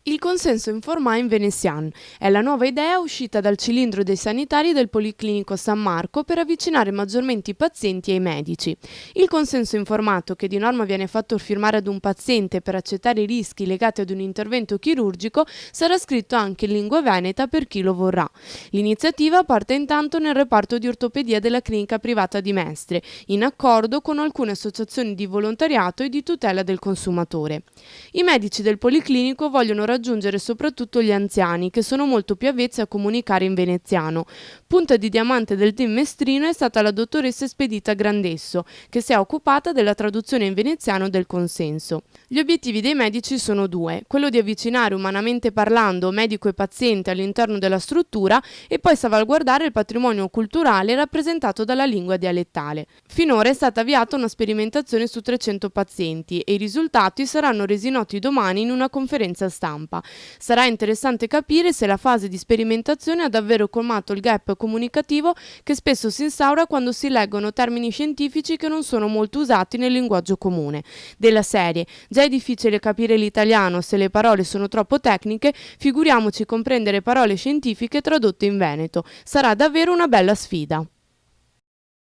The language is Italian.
Il consenso informale in veneziano è la nuova idea uscita dal cilindro dei sanitari del Policlinico San Marco per avvicinare maggiormente i pazienti ai medici. Il consenso informato, che di norma viene fatto firmare ad un paziente per accettare i rischi legati ad un intervento chirurgico, sarà scritto anche in lingua veneta per chi lo vorrà. L'iniziativa parte intanto nel reparto di ortopedia della clinica privata di Mestre, in accordo con alcune associazioni di volontariato e di tutela del consumatore. I medici del Policlinico vogliono raggiungere soprattutto gli anziani, che sono molto più avvezzi a comunicare in veneziano. Punta di diamante del team mestrino è stata la dottoressa Espedita Grandesso, che si è occupata della traduzione in veneziano del consenso. Gli obiettivi dei medici sono due: quello di avvicinare umanamente parlando medico e paziente all'interno della struttura e poi salvaguardare il patrimonio culturale rappresentato dalla lingua dialettale. Finora è stata avviata una sperimentazione su 300 pazienti e i risultati saranno resi noti domani in una conferenza stampa. Sarà interessante capire se la fase di sperimentazione ha davvero colmato il gap comunicativo che spesso si instaura quando si leggono termini scientifici che non sono molto usati nel linguaggio comune. Della serie: già è difficile capire l'italiano se le parole sono troppo tecniche, figuriamoci comprendere parole scientifiche tradotte in veneto. Sarà davvero una bella sfida.